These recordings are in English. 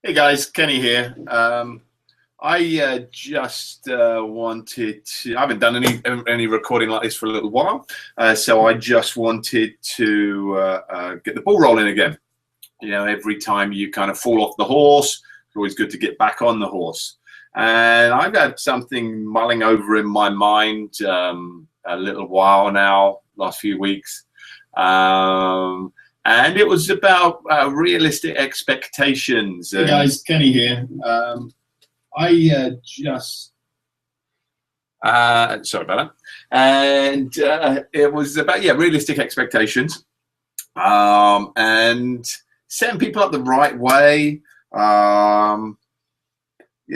Hey guys, Kenny here. I just wanted to. I haven't done any recording like this for a little while, so I just wanted to get the ball rolling again. You know, every time you kind of fall off the horse, it's always good to get back on the horse. And I've had something mulling over in my mind a little while now, last few weeks. And it was about realistic expectations. Hey guys, Kenny here. I just Sorry about that. And it was about realistic expectations, and setting people up the right way. You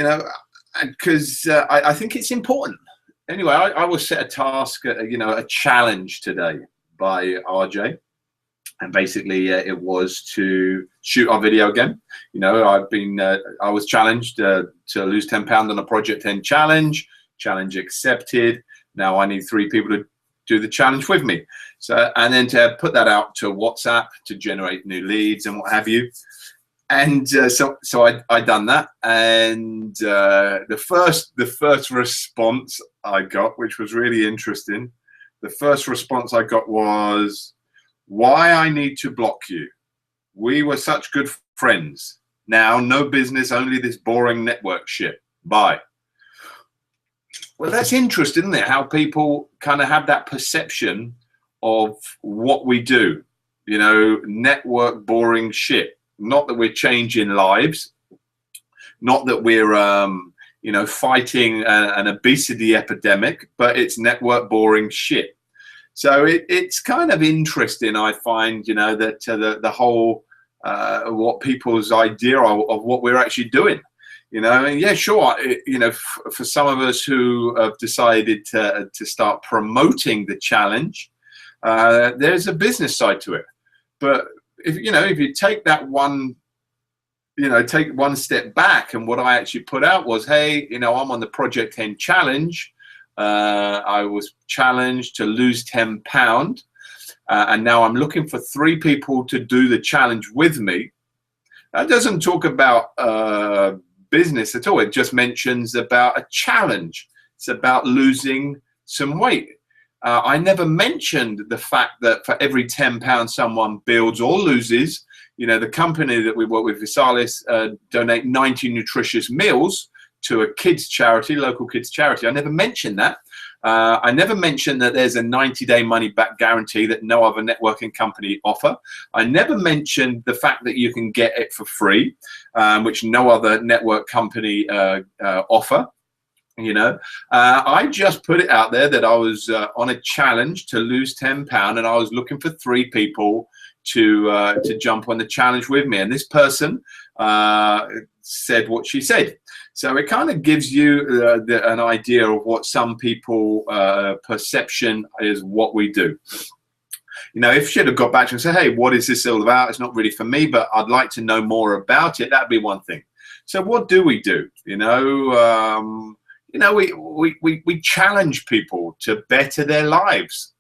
know, because I think it's important. Anyway, I was set a task, a challenge today by RJ. And basically, it was to shoot our video again. You know, I was challenged to lose 10 pounds on a Project 10 challenge. Challenge accepted. Now I need 3 people to do the challenge with me. So, and then to put that out to WhatsApp to generate new leads and what have you. And so I done that. And the first response I got, which was really interesting, the first response I got was, "Why I need to block you? We were such good friends. Now, no business, only this boring network shit. Bye." Well, that's interesting, isn't it? How people kind of have that perception of what we do. You know, network boring shit. Not that we're changing lives. Not that we're, fighting an obesity epidemic, but it's network boring shit. So it's kind of interesting, I find, that the whole, what people's idea of what we're actually doing, and yeah, sure, for some of us who have decided to start promoting the challenge, there's a business side to it. But if you take that one, take one step back, and what I actually put out was, hey, I'm on the Project 10 challenge. I was challenged to lose 10 pounds, and now I'm looking for 3 people to do the challenge with me. That doesn't talk about business at all. It just mentions about a challenge. It's about losing some weight. I never mentioned the fact that for every 10 pounds someone builds or loses, the company that we work with, Visalis, donate 90 nutritious meals to a kids charity, local kids charity. I never mentioned that. I never mentioned that there's a 90-day money-back guarantee that no other networking company offer. I never mentioned the fact that you can get it for free, which no other network company offer. I just put it out there that I was on a challenge to lose 10 pounds, and I was looking for 3 people to jump on the challenge with me. And this person said what she said. So it kind of gives you an idea of what some people perception is what we do. If she'd have got back to me and said, "Hey, what is this all about? It's not really for me, but I'd like to know more about it," that'd be one thing. So what do? We challenge people to better their lives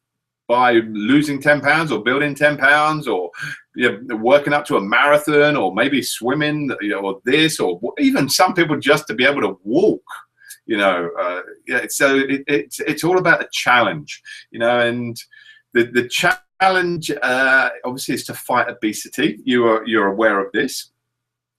by losing 10 pounds or building 10 pounds or working up to a marathon or maybe swimming, or this, or even some people just to be able to walk, so it's all about a challenge, and the challenge obviously is to fight obesity. You're aware of this.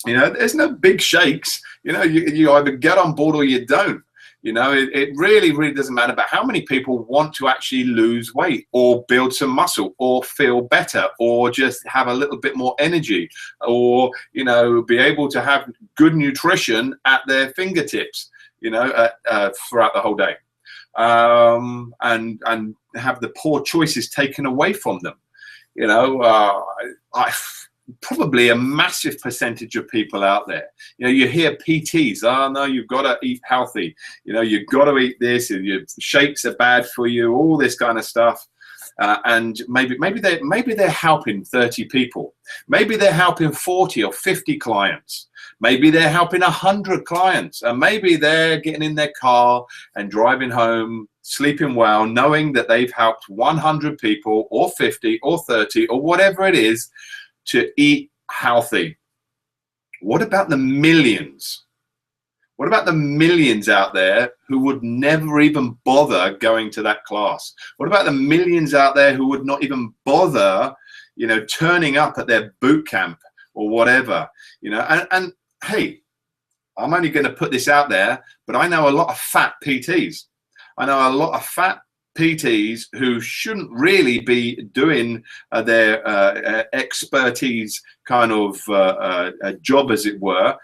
There's no big shakes. You either get on board or you don't. It really doesn't matter about how many people want to actually lose weight or build some muscle or feel better or just have a little bit more energy or, be able to have good nutrition at their fingertips, throughout the whole day, and have the poor choices taken away from them. Probably a massive percentage of people out there, you hear PTs, "Oh no, you've got to eat healthy, you've got to eat this, and your shakes are bad for you," all this kind of stuff. And maybe they're helping 30 people, maybe they're helping 40 or 50 clients, maybe they're helping 100 clients, and maybe they're getting in their car and driving home sleeping well, knowing that they've helped 100 people or 50 or 30 or whatever it is to eat healthy. what about the millions? What about the millions out there who would never even bother going to that class? What about the millions out there who would not even bother, you know, turning up at their boot camp or whatever, you know? And hey, I'm only going to put this out there, but I know a lot of fat PTs. I know a lot of fat PTs who shouldn't really be doing their expertise kind of job, as it were,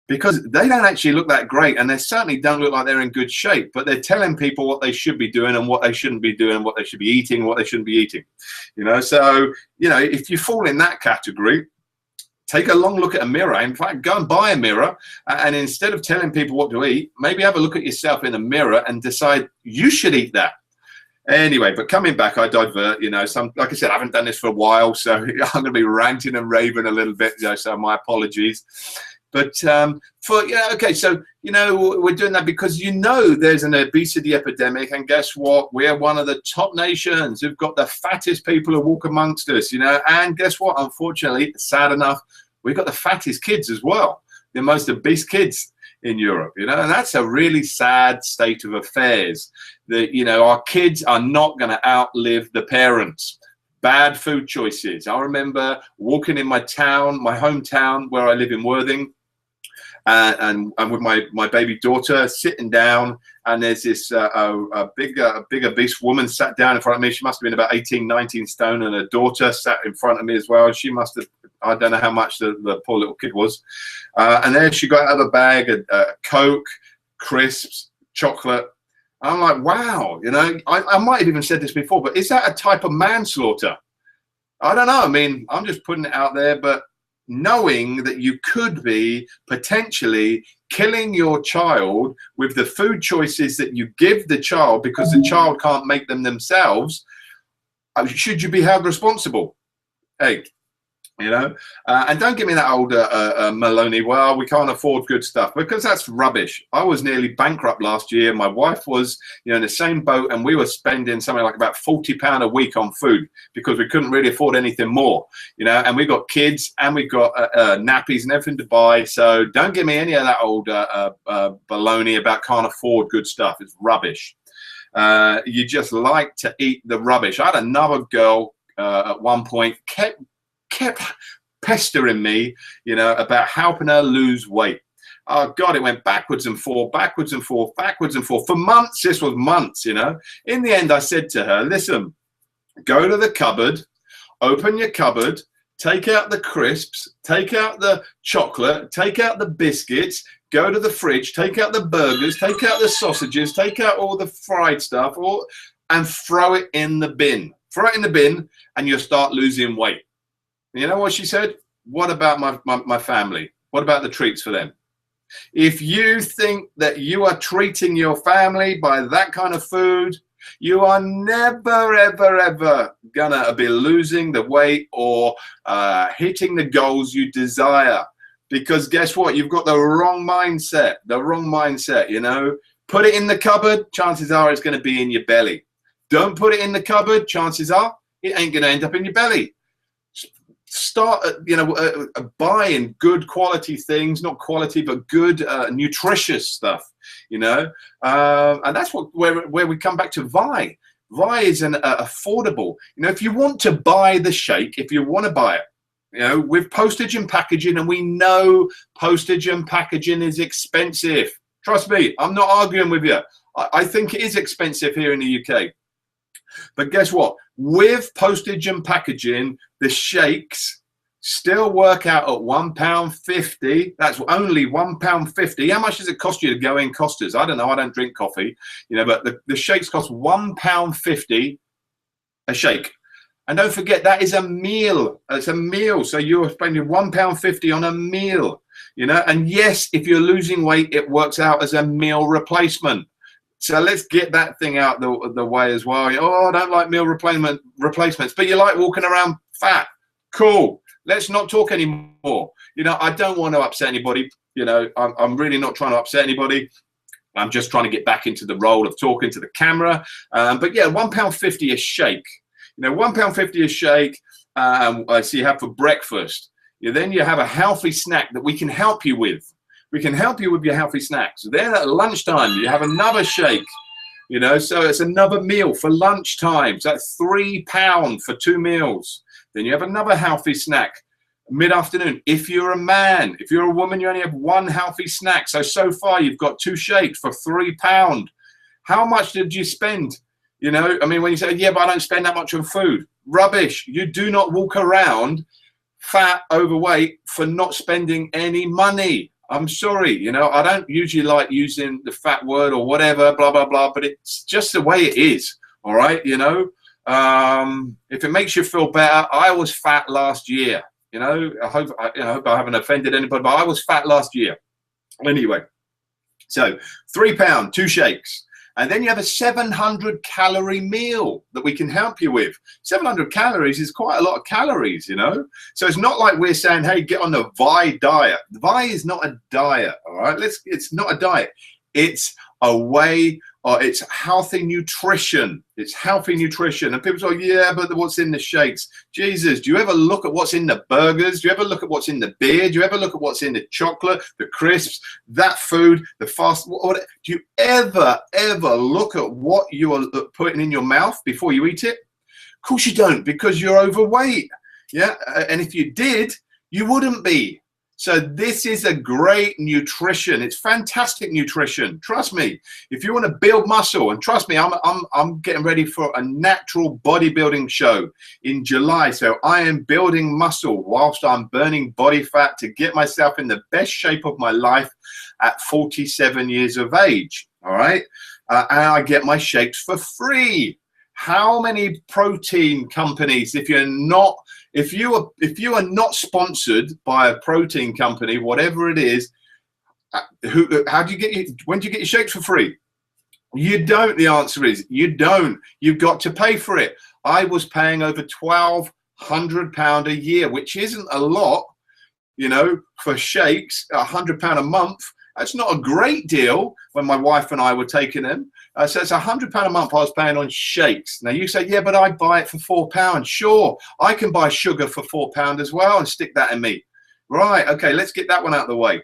because they don't actually look that great, and they certainly don't look like they're in good shape, but they're telling people what they should be doing and what they shouldn't be doing, what they should be eating, what they shouldn't be eating, you know? So, you know, if you fall in that category, take a long look at a mirror. In fact, go and buy a mirror, and instead of telling people what to eat, maybe have a look at yourself in a mirror and decide you should eat that. Anyway, but coming back, I divert, you know, like I said, I haven't done this for a while, so I'm going to be ranting and raving a little bit, you know, so my apologies. But okay, so, you know, we're doing that because, you know, there's an obesity epidemic, and guess what? We're one of the top nations who've got the fattest people who walk amongst us, you know, and guess what? Unfortunately, sad enough, we've got the fattest kids as well, the most obese kids in Europe, you know, and that's a really sad state of affairs, that, you know, our kids are not going to outlive the parents. Bad food choices. I remember walking in my town, my hometown, where I live in Worthing, and with my baby daughter, sitting down, and there's this big obese woman sat down in front of me. She must have been about 18, 19 stone, and her daughter sat in front of me as well. She must have, I don't know how much the poor little kid was. And then she got out of the bag a Coke, crisps, chocolate. I'm like, wow, you know, I might have even said this before, but is that a type of manslaughter? I don't know. I mean, I'm just putting it out there, but knowing that you could be potentially killing your child with the food choices that you give the child because the child can't make them themselves, should you be held responsible? Hey, you know, and don't give me that old Maloney, well, we can't afford good stuff, because that's rubbish. I was nearly bankrupt last year. My wife was, you know, in the same boat, and we were spending something like about £40 a week on food because we couldn't really afford anything more, you know, and we've got kids and we've got nappies and everything to buy. So don't give me any of that old baloney about can't afford good stuff. It's rubbish. You just like to eat the rubbish. I had another girl at one point kept pestering me, you know, about helping her lose weight. Oh God, it went backwards and forth, backwards and forth, backwards and forth for months. This was months, you know. In the end, I said to her, listen, go to the cupboard, open your cupboard, take out the crisps, take out the chocolate, take out the biscuits, go to the fridge, take out the burgers, take out the sausages, take out all the fried stuff, and throw it in the bin. Throw it in the bin, and you'll start losing weight. You know what she said? What about my family? What about the treats for them? If you think that you are treating your family by that kind of food, you are never, ever, ever gonna be losing the weight or hitting the goals you desire. Because guess what? You've got the wrong mindset, you know. Put it in the cupboard, chances are it's gonna be in your belly. Don't put it in the cupboard, chances are it ain't gonna end up in your belly. Start, you know, buying good quality things, not quality, but good, nutritious stuff, you know, and that's where we come back to Vi. Vi is an affordable, you know, if you want to buy the shake, if you want to buy it, you know, with postage and packaging, and we know postage and packaging is expensive. Trust me, I'm not arguing with you. I think it is expensive here in the UK. But guess what? With postage and packaging, the shakes still work out at £1.50. That's only £1.50. How much does it cost you to go in Costa's? I don't know. I don't drink coffee, you know, but the shakes cost £1.50 a shake. And don't forget, that is a meal. It's a meal. So you're spending £1.50 on a meal, you know. And yes, if you're losing weight, it works out as a meal replacement. So let's get that thing out the way as well. Oh, I don't like meal replacements, but you like walking around fat. Cool. Let's not talk anymore. You know, I don't want to upset anybody. You know, I'm really not trying to upset anybody. I'm just trying to get back into the role of talking to the camera. But yeah, £1.50 a shake. You know, £1.50 a shake. So you have for breakfast. then you have a healthy snack that we can help you with. We can help you with your healthy snacks. Then at lunchtime, you have another shake. You know, so it's another meal for lunchtime. So that's £3 for 2 meals. Then you have another healthy snack mid-afternoon. If you're a man, if you're a woman, you only have 1 healthy snack. So far you've got 2 shakes for £3. How much did you spend? You know, I mean, when you say, yeah, but I don't spend that much on food. Rubbish. You do not walk around fat, overweight for not spending any money. I'm sorry, you know, I don't usually like using the fat word or whatever, blah, blah, blah, but it's just the way it is, all right, you know. If it makes you feel better, I was fat last year, you know. I hope I haven't offended anybody, but I was fat last year. Anyway, so £3, 2 shakes. And then you have a 700-calorie meal that we can help you with. 700 calories is quite a lot of calories, you know. So it's not like we're saying, hey, get on the VI diet. The VI is not a diet, all right? It's not a diet. It's a way, or it's healthy nutrition. It's healthy nutrition. And people say, yeah, but what's in the shakes? Jesus, do you ever look at what's in the burgers? Do you ever look at what's in the beer? Do you ever look at what's in the chocolate, the crisps, that food, the fast? Do you ever look at what you are putting in your mouth before you eat it? Of course you don't, because you're overweight. Yeah, and if you did, you wouldn't be. So this is a great nutrition. It's fantastic nutrition. Trust me. If you want to build muscle, and trust me, I'm getting ready for a natural bodybuilding show in July. So I am building muscle whilst I'm burning body fat to get myself in the best shape of my life at 47 years of age. All right. And I get my shakes for free. How many protein companies, if you are not sponsored by a protein company, whatever it is, how do you get when do you get your shakes for free? You don't. The answer is you don't. You've got to pay for it. I was paying over £1,200 a year, which isn't a lot, you know, for shakes. £100 a month. That's not a great deal when my wife and I were taking them. So it's £100 a month I was paying on shakes. Now you say, yeah, but I buy it for £4. Sure, I can buy sugar for £4 as well and stick that in me. Right, okay, let's get that one out of the way.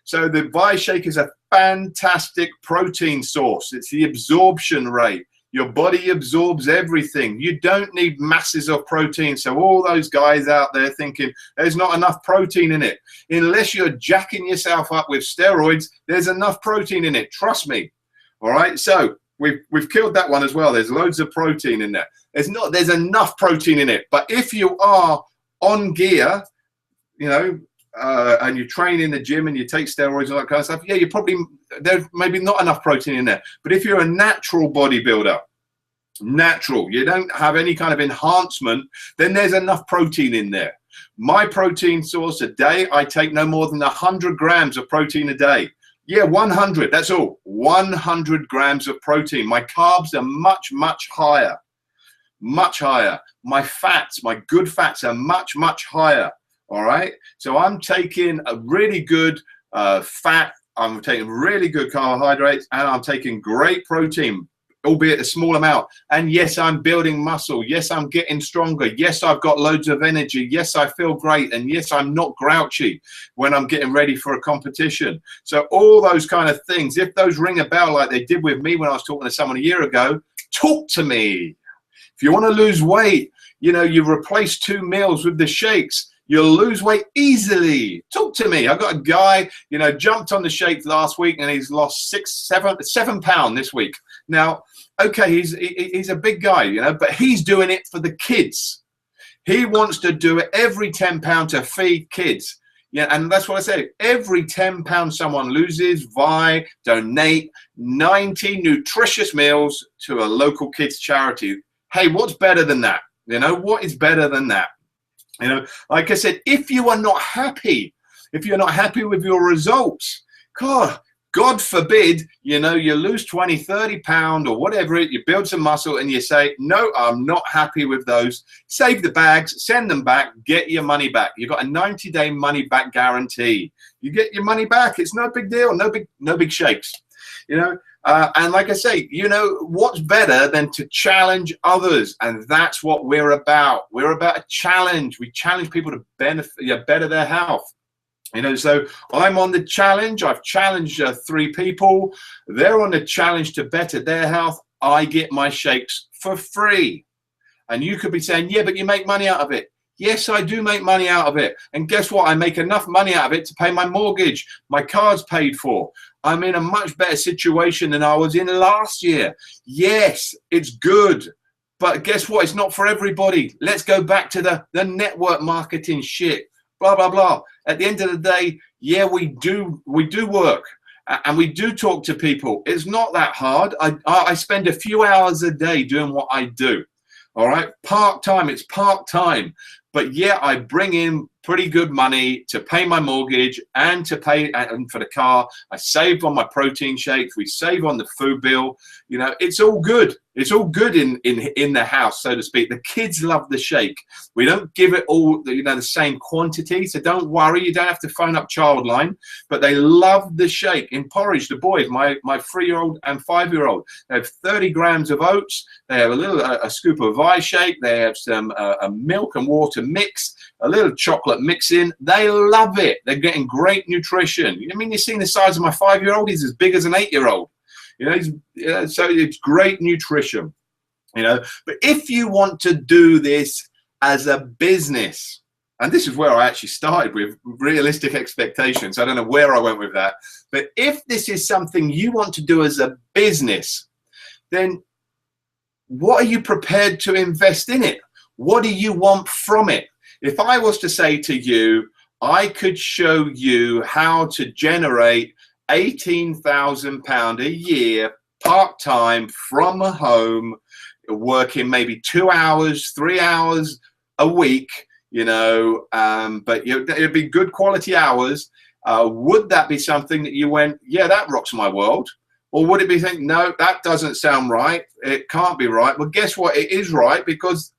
So the VI shake is a fantastic protein source. It's the absorption rate. Your body absorbs everything. You don't need masses of protein. So all those guys out there thinking there's not enough protein in it. Unless you're jacking yourself up with steroids, there's enough protein in it. Trust me. All right. So we've killed that one as well. There's loads of protein in there. There's enough protein in it. But if you are on gear, you know, and you train in the gym and you take steroids and all that kind of stuff, yeah, there's maybe not enough protein in there. But if you're a natural bodybuilder, you don't have any kind of enhancement, then there's enough protein in there. My protein source a day, I take no more than 100 grams of protein a day. Yeah, 100, that's all. 100 grams of protein. My carbs are much, much higher. Much higher. My fats, my good fats are much, much higher. All right. So I'm taking a really good fat. I'm taking really good carbohydrates, and I'm taking great protein, albeit a small amount. And yes, I'm building muscle. Yes, I'm getting stronger. Yes, I've got loads of energy. Yes, I feel great. And yes, I'm not grouchy when I'm getting ready for a competition. So all those kind of things, if those ring a bell like they did with me when I was talking to someone a year ago, talk to me. If you want to lose weight, you know, you replace 2 meals with the shakes. You'll lose weight easily. Talk to me. I've got a guy, you know, jumped on the shakes last week and he's lost 7 pounds this week. Now, okay, he's a big guy, you know, but he's doing it for the kids. He wants to do it every £10 to feed kids. Yeah, and that's what I say. Every £10 someone loses, donate 90 nutritious meals to a local kids charity. Hey, what's better than that? You know, what is better than that? You know, like I said, if you are not happy, if you're not happy with your results, God forbid, you know, you lose 20, 30 pounds or whatever it, you build some muscle and you say, no, I'm not happy with those. Save the bags, send them back, get your money back. You've got a 90-day money back guarantee. You get your money back. It's no big deal. No big shakes. You know, And like I say, you know, what's better than to challenge others? And that's what we're about. We're about a challenge. We challenge people to benefit, better their health. You know, so I'm on the challenge. I've challenged 3 people. They're on the challenge to better their health. I get my shakes for free. And you could be saying, yeah, but you make money out of it. Yes, I do make money out of it. And guess what? I make enough money out of it to pay my mortgage. My car's paid for. I'm in a much better situation than I was in last year. Yes, it's good. But guess what? It's not for everybody. Let's go back to the network marketing shit. Blah, blah, blah. At the end of the day, yeah, we do work. And we do talk to people. It's not that hard. I spend a few hours a day doing what I do. All right, part-time, it's part-time. But yeah, I bring in pretty good money to pay my mortgage and to pay for the car. I save on my protein shakes. We save on the food bill. You know, it's all good. It's all good in the house, so to speak. The kids love the shake. We don't give it all, you know, the same quantity. So don't worry. You don't have to phone up Childline. But they love the shake. In porridge, the boys, my 3-year-old and 5-year-old, they have 30 grams of oats. They have a scoop of iShake. They have some a milk and water mix, a little chocolate mix in. They love it. They're getting great nutrition. I mean, you've seen the size of my 5-year-old. He's as big as an 8-year-old. You know, so it's great nutrition, you know. But if you want to do this as a business, and this is where I actually started with realistic expectations. I don't know where I went with that. But if this is something you want to do as a business, then what are you prepared to invest in it? What do you want from it? If I was to say to you, I could show you how to generate £18,000 a year part-time from home, working maybe 2 hours, 3 hours a week, you know, but it'd be good quality hours. Would that be something that you went, yeah, that rocks my world? Or would it be thinking, no, that doesn't sound right, it can't be right? Well, guess what? It is right, because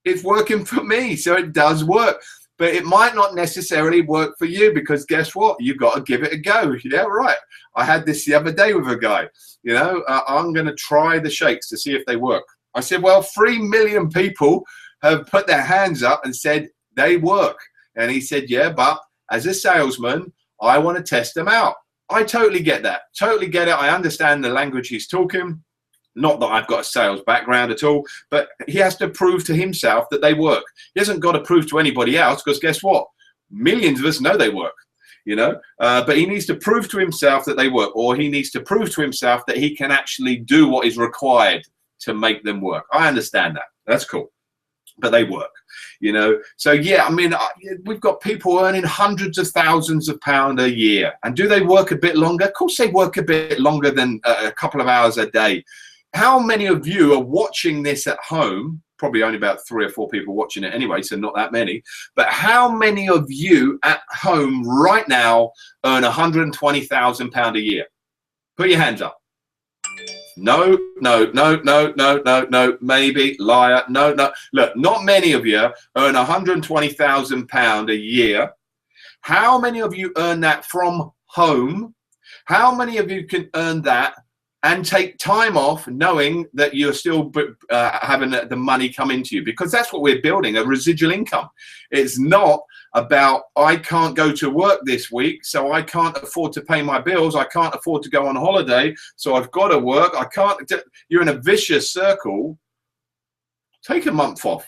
it's working for me, so it does work. But it might not necessarily work for you, because guess what? You've got to give it a go. Yeah, right. I had this the other day with a guy. You know, I'm going to try the shakes to see if they work. I said, well, 3 million people have put their hands up and said they work. And he said, yeah, but as a salesman, I want to test them out. I totally get that. Totally get it. I understand the language he's talking. Not that I've got a sales background at all, but he has to prove to himself that they work. He hasn't got to prove to anybody else, because guess what? Millions of us know they work, you know, but he needs to prove to himself that they work, or he needs to prove to himself that he can actually do what is required to make them work. I understand that. That's cool. But they work, you know. So yeah, I mean, we've got people earning hundreds of thousands of pounds a year. And do they work a bit longer? Of course they work a bit longer than a couple of hours a day. How many of you are watching this at home? Probably only about 3 or 4 people watching it anyway, so not that many. But how many of you at home right now earn £120,000 a year? Put your hands up. No, no, no, no, no, no, no, maybe, liar, no, no. Look, not many of you earn £120,000 a year. How many of you earn that from home? How many of you can earn that and take time off knowing that you're still having the money come into you? Because that's what we're building, a residual income. It's not about, I can't go to work this week, so I can't afford to pay my bills. I can't afford to go on holiday, so I've got to work. I can't. You're in a vicious circle. Take a month off.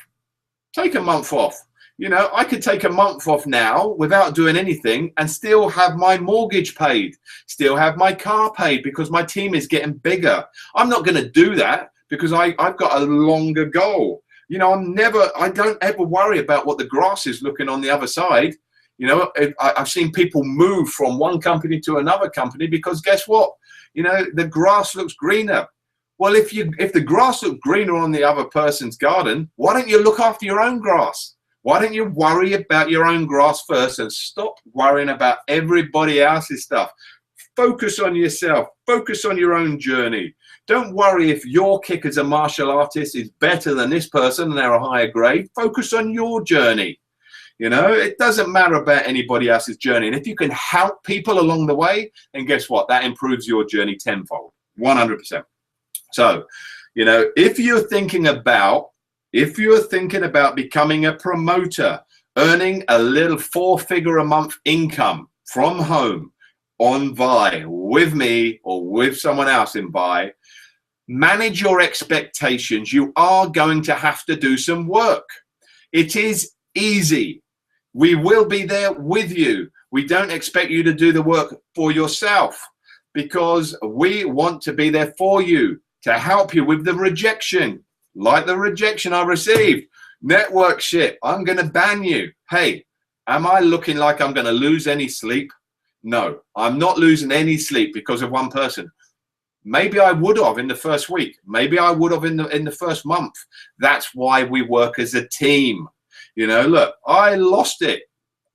Take a month off. You know, I could take a month off now without doing anything and still have my mortgage paid, still have my car paid, because my team is getting bigger. I'm not going to do that because I've got a longer goal. You know, I don't ever worry about what the grass is looking on the other side. You know, I've seen people move from one company to another company because guess what? You know, the grass looks greener. Well, if the grass looks greener on the other person's garden, why don't you look after your own grass? Why don't you worry about your own grass first and stop worrying about everybody else's stuff? Focus on yourself. Focus on your own journey. Don't worry if your kick as a martial artist is better than this person and they're a higher grade. Focus on your journey. You know, it doesn't matter about anybody else's journey. And if you can help people along the way, then guess what? That improves your journey tenfold. 100%. So, you know, if you're thinking about becoming a promoter, earning a little 4-figure a month income from home on Vi with me or with someone else in Vi, manage your expectations. You are going to have to do some work. It is easy. We will be there with you. We don't expect you to do the work for yourself, because we want to be there for you to help you with the rejection, like the rejection I received. Network shit, I'm going to ban you. Hey, am I looking like I'm going to lose any sleep? No, I'm not losing any sleep because of one person. Maybe I would have in the first week. Maybe I would have in the first month. That's why we work as a team. You know, look, I lost it.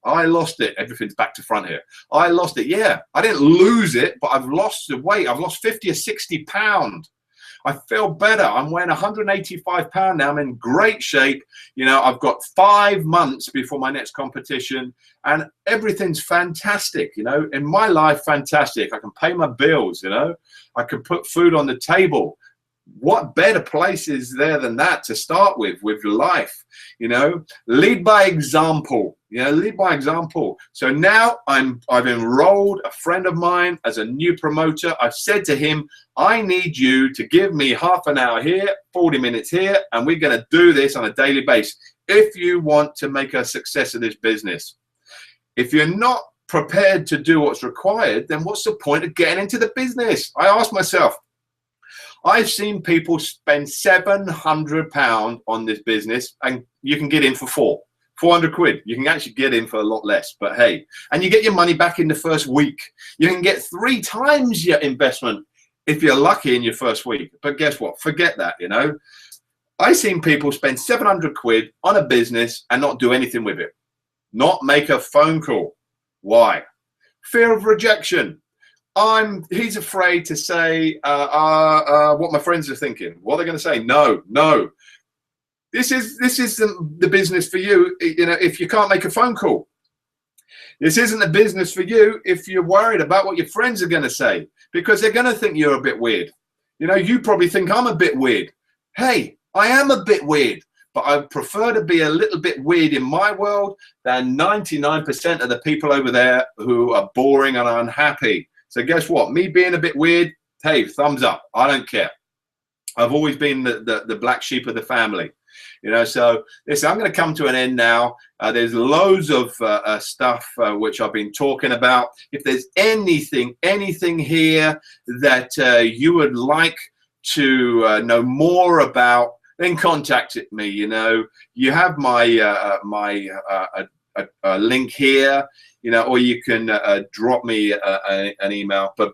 Everything's back to front here. I lost it. Yeah, I didn't lose it, but I've lost the weight. I've lost 50 or 60 pounds. I feel better. I'm weighing 185 pounds now. I'm in great shape. You know, I've got 5 months before my next competition, and everything's fantastic. You know, in my life, fantastic. I can pay my bills. You know, I can put food on the table. What better place is there than that to start with life? You know, lead by example. You know, lead by example. So now I've enrolled a friend of mine as a new promoter. I've said to him, I need you to give me half an hour here, 40 minutes here, and we're going to do this on a daily basis if you want to make a success of this business. If you're not prepared to do what's required, then what's the point of getting into the business? I ask myself. I've seen people spend £700 on this business, and you can get in for 400 quid. You can actually get in for a lot less, but hey, and you get your money back in the first week. You can get 3 times your investment if you're lucky in your first week. But guess what? Forget that, you know. I've seen people spend 700 quid on a business and not do anything with it. Not make a phone call. Why? Fear of rejection. He's afraid to say what my friends are thinking. What are they going to say? No. This is the business for you. You know, if you can't make a phone call, this isn't the business for you if you're worried about what your friends are going to say, because they're going to think you're a bit weird. You know, you probably think I'm a bit weird. Hey, I am a bit weird, but I prefer to be a little bit weird in my world than 99% of the people over there who are boring and unhappy. So guess what? Me being a bit weird, hey, thumbs up. I don't care. I've always been the black sheep of the family. You know, so listen, I'm going to come to an end now. There's loads of stuff which I've been talking about. If there's anything here that you would like to know more about, then contact me. You know, you have my link here. You know, or you can drop me an email. But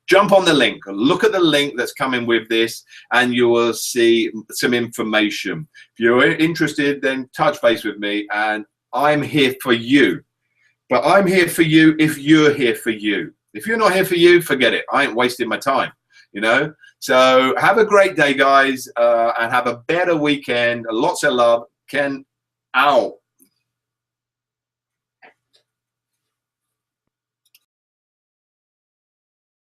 jump on the link. Look at the link that's coming with this, and you will see some information. If you're interested, then touch base with me, and I'm here for you. But I'm here for you if you're here for you. If you're not here for you, forget it. I ain't wasting my time. You know. So have a great day, guys, and have a better weekend. Lots of love. Ken out.